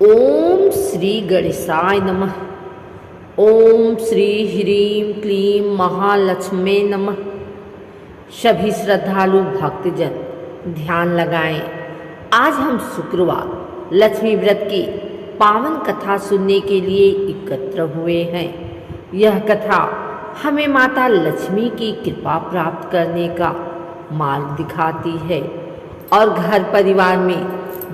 ओम श्री गणेशाय नमः। ओम श्री ह्रीं क्लीं महालक्ष्मी नमः। सभी श्रद्धालु भक्तजन ध्यान लगाएं। आज हम शुक्रवार लक्ष्मी व्रत की पावन कथा सुनने के लिए एकत्र हुए हैं। यह कथा हमें माता लक्ष्मी की कृपा प्राप्त करने का मार्ग दिखाती है और घर परिवार में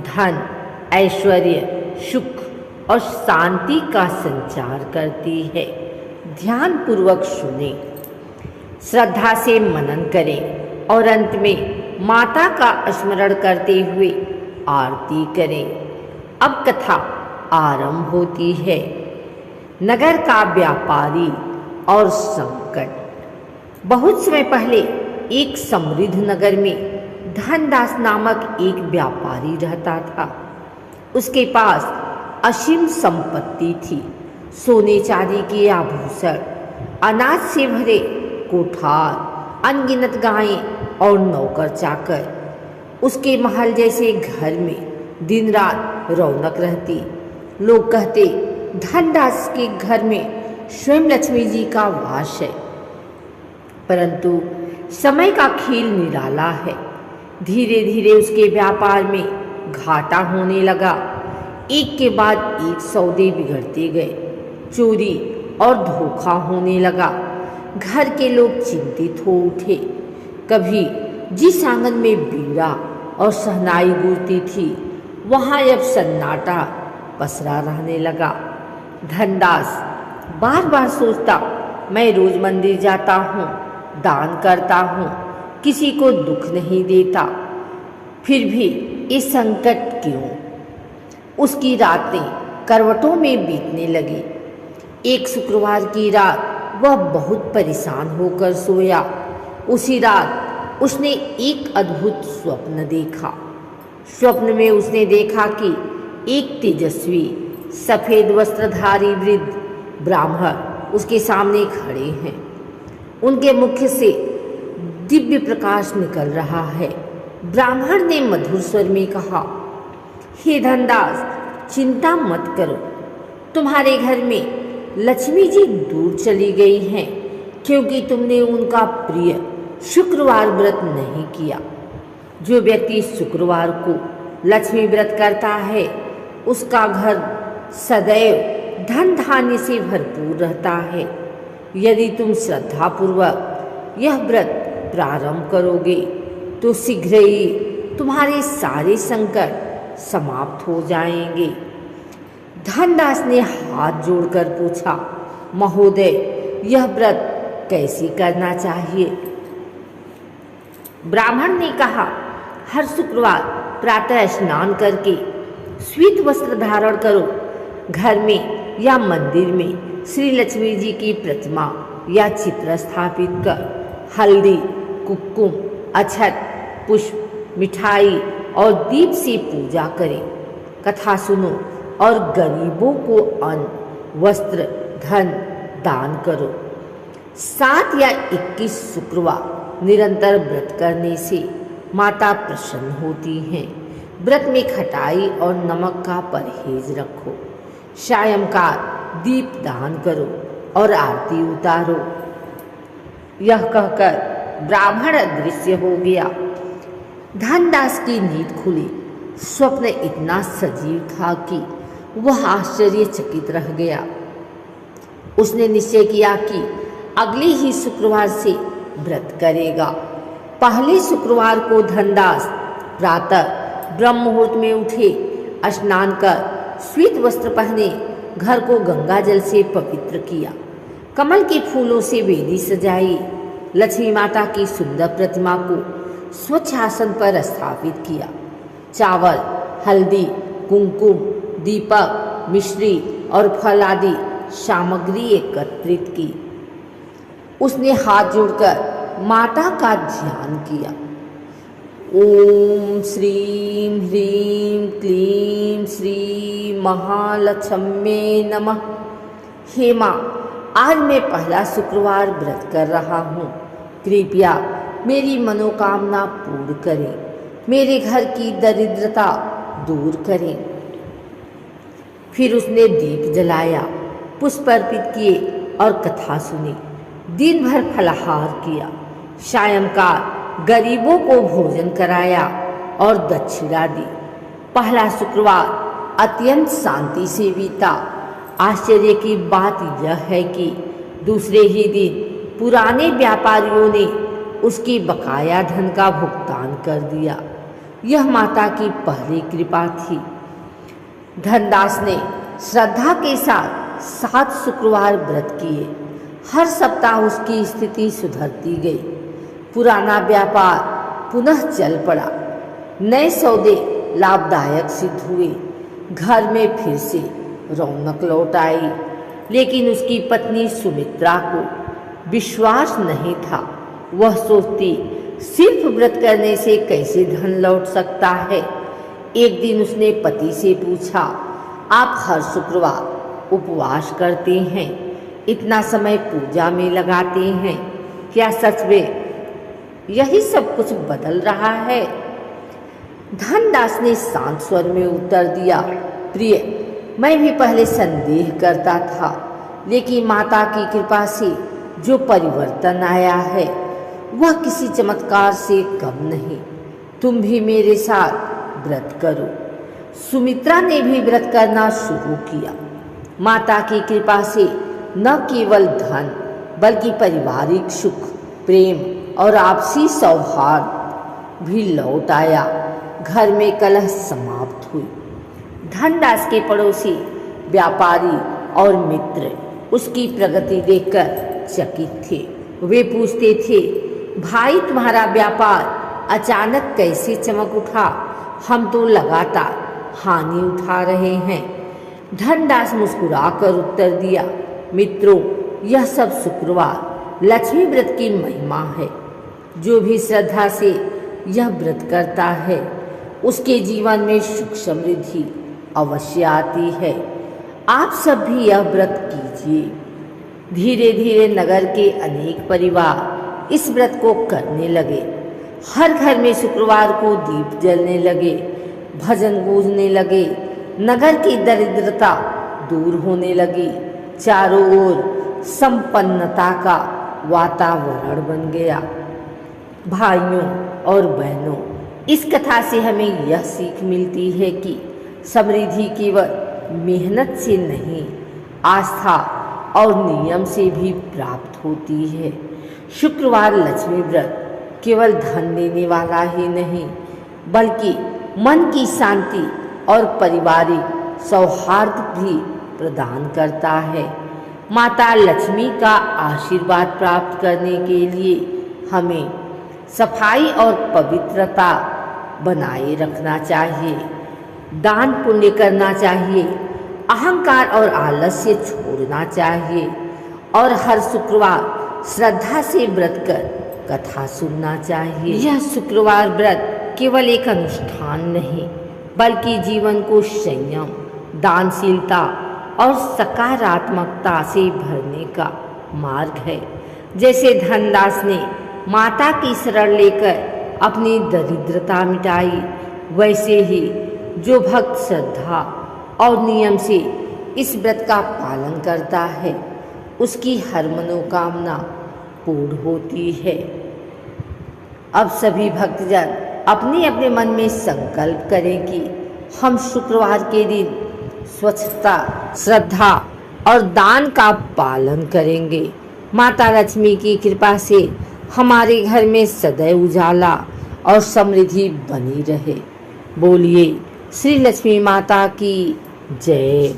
धन, ऐश्वर्य, सुख और शांति का संचार करती है। ध्यान पूर्वक सुने, श्रद्धा से मनन करें और अंत में माता का स्मरण करते हुए आरती करें। अब कथा आरंभ होती है। नगर का व्यापारी और संकट। बहुत समय पहले एक समृद्ध नगर में धनदास नामक एक व्यापारी रहता था। उसके पास असीम संपत्ति थी। सोने चांदी के आभूषण, अनाज से भरे कोठार, अनगिनत गायें और नौकर चाकर। उसके महल जैसे घर में दिन रात रौनक रहती। लोग कहते, धनदास के घर में स्वयं लक्ष्मी जी का वास है। परंतु समय का खेल निराला है। धीरे धीरे उसके व्यापार में घाटा होने लगा। एक के बाद एक सौदे बिगड़ते गए। चोरी और धोखा होने लगा। घर के लोग चिंतित हो उठे। कभी जिस आंगन में बीड़ा और शहनाई गूंजती थी, वहां अब सन्नाटा पसरा रहने लगा। धनदास बार बार सोचता, मैं रोज मंदिर जाता हूँ, दान करता हूँ, किसी को दुख नहीं देता, फिर भी ये संकट क्यों? उसकी रातें करवटों में बीतने लगी। एक शुक्रवार की रात वह बहुत परेशान होकर सोया। उसी रात उसने एक अद्भुत स्वप्न देखा। स्वप्न में उसने देखा कि एक तेजस्वी सफेद वस्त्रधारी वृद्ध ब्राह्मण उसके सामने खड़े हैं। उनके मुख से दिव्य प्रकाश निकल रहा है। ब्राह्मण ने मधुर स्वर में कहा, हे धनदास, चिंता मत करो। तुम्हारे घर में लक्ष्मी जी दूर चली गई हैं, क्योंकि तुमने उनका प्रिय शुक्रवार व्रत नहीं किया। जो व्यक्ति शुक्रवार को लक्ष्मी व्रत करता है, उसका घर सदैव धन धान्य से भरपूर रहता है। यदि तुम श्रद्धापूर्वक यह व्रत प्रारंभ करोगे तो शीघ्र ही तुम्हारे सारे संकट समाप्त हो जाएंगे। धनदास ने हाथ जोड़कर पूछा, महोदय, यह व्रत कैसे करना चाहिए? ब्राह्मण ने कहा, हर शुक्रवार प्रातः स्नान करके श्वेत वस्त्र धारण करो। घर में या मंदिर में श्री लक्ष्मी जी की प्रतिमा या चित्र स्थापित कर हल्दी, कुमकुम, अक्षत, पुष्प, मिठाई और दीप से पूजा करें। कथा सुनो और गरीबों को अन्न, वस्त्र, धन दान करो। 7 या 21 शुक्रवार निरंतर व्रत करने से माता प्रसन्न होती हैं। व्रत में खटाई और नमक का परहेज रखो। सायंकाल दीप दान करो और आरती उतारो। यह कहकर ब्राह्मण अदृश्य हो गया। धनदास की नींद खुली। स्वप्न इतना सजीव था कि वह आश्चर्यचकित रह गया। उसने निश्चय किया कि अगले ही शुक्रवार से व्रत करेगा। पहले शुक्रवार को धनदास प्रातः ब्रह्म मुहूर्त में उठे, स्नान कर श्वेत वस्त्र पहने, घर को गंगा जल से पवित्र किया, कमल के फूलों से वेदी सजाई, लक्ष्मी माता की सुंदर प्रतिमा को स्वच्छ आसन पर स्थापित किया, चावल, हल्दी, कुमकुम, दीपक, मिश्री और फल आदि सामग्री एकत्रित की। उसने हाथ जोड़कर माता का ध्यान किया। ओम श्रीं ह्रीं क्लीं श्री महालक्ष्मी नमः। हे माँ, आज मैं पहला शुक्रवार व्रत कर रहा हूँ। कृपया मेरी मनोकामना पूर्ण करें, मेरे घर की दरिद्रता दूर करें। फिर उसने दीप जलाया, पुष्प अर्पित किए और कथा सुनी। दिन भर फलाहार किया, सायंकाल गरीबों को भोजन कराया और दक्षिणा दी। पहला शुक्रवार अत्यंत शांति से बीता। आश्चर्य की बात यह है कि दूसरे ही दिन पुराने व्यापारियों ने उसकी बकाया धन का भुगतान कर दिया। यह माता की पहली कृपा थी। धनदास ने श्रद्धा के साथ 7 शुक्रवार व्रत किए। हर सप्ताह उसकी स्थिति सुधरती गई। पुराना व्यापार पुनः चल पड़ा। नए सौदे लाभदायक सिद्ध हुए। घर में फिर से रौनक लौट आई। लेकिन उसकी पत्नी सुमित्रा को विश्वास नहीं था। वह सोचती, सिर्फ व्रत करने से कैसे धन लौट सकता है। एक दिन उसने पति से पूछा, आप हर शुक्रवार उपवास करते हैं, इतना समय पूजा में लगाते हैं, क्या सच में यही सब कुछ बदल रहा है? धनदास ने शांत स्वर में उत्तर दिया, प्रिय, मैं भी पहले संदेह करता था, लेकिन माता की कृपा से जो परिवर्तन आया है वह किसी चमत्कार से कम नहीं। तुम भी मेरे साथ व्रत करो। सुमित्रा ने भी व्रत करना शुरू किया। माता की कृपा से न केवल धन बल्कि पारिवारिक सुख, प्रेम और आपसी सौहार्द भी लौट आया। घर में कलह समाप्त हुई। धनदास के पड़ोसी, व्यापारी और मित्र उसकी प्रगति देखकर चकित थे। वे पूछते थे, भाई तुम्हारा व्यापार अचानक कैसे चमक उठा? हम तो लगातार हानि उठा रहे हैं। धनदास मुस्कुराकर उत्तर दिया, मित्रों, यह सब शुक्रवार लक्ष्मी व्रत की महिमा है। जो भी श्रद्धा से यह व्रत करता है उसके जीवन में सुख समृद्धि अवश्य आती है। आप सब भी यह व्रत कीजिए। धीरे धीरे नगर के अनेक परिवार इस व्रत को करने लगे। हर घर में शुक्रवार को दीप जलने लगे, भजन गूंजने लगे। नगर की दरिद्रता दूर होने लगी। चारों ओर संपन्नता का वातावरण बन गया। भाइयों और बहनों, इस कथा से हमें यह सीख मिलती है कि समृद्धि केवल मेहनत से नहीं, आस्था और नियम से भी प्राप्त होती है। शुक्रवार लक्ष्मी व्रत केवल धन देने वाला ही नहीं, बल्कि मन की शांति और पारिवारिक सौहार्द भी प्रदान करता है। माता लक्ष्मी का आशीर्वाद प्राप्त करने के लिए हमें सफाई और पवित्रता बनाए रखना चाहिए, दान पुण्य करना चाहिए, अहंकार और आलस्य छोड़ना चाहिए और हर शुक्रवार श्रद्धा से व्रत कर कथा सुनना चाहिए। यह शुक्रवार व्रत केवल एक अनुष्ठान नहीं, बल्कि जीवन को संयम, दानशीलता और सकारात्मकता से भरने का मार्ग है। जैसे धनदास ने माता की शरण लेकर अपनी दरिद्रता मिटाई, वैसे ही जो भक्त श्रद्धा और नियम से इस व्रत का पालन करता है उसकी हर मनोकामना पूर्ण होती है। अब सभी भक्तजन अपने अपने मन में संकल्प करें कि हम शुक्रवार के दिन स्वच्छता, श्रद्धा और दान का पालन करेंगे। माता लक्ष्मी की कृपा से हमारे घर में सदैव उजाला और समृद्धि बनी रहे। बोलिए श्री लक्ष्मी माता की जय।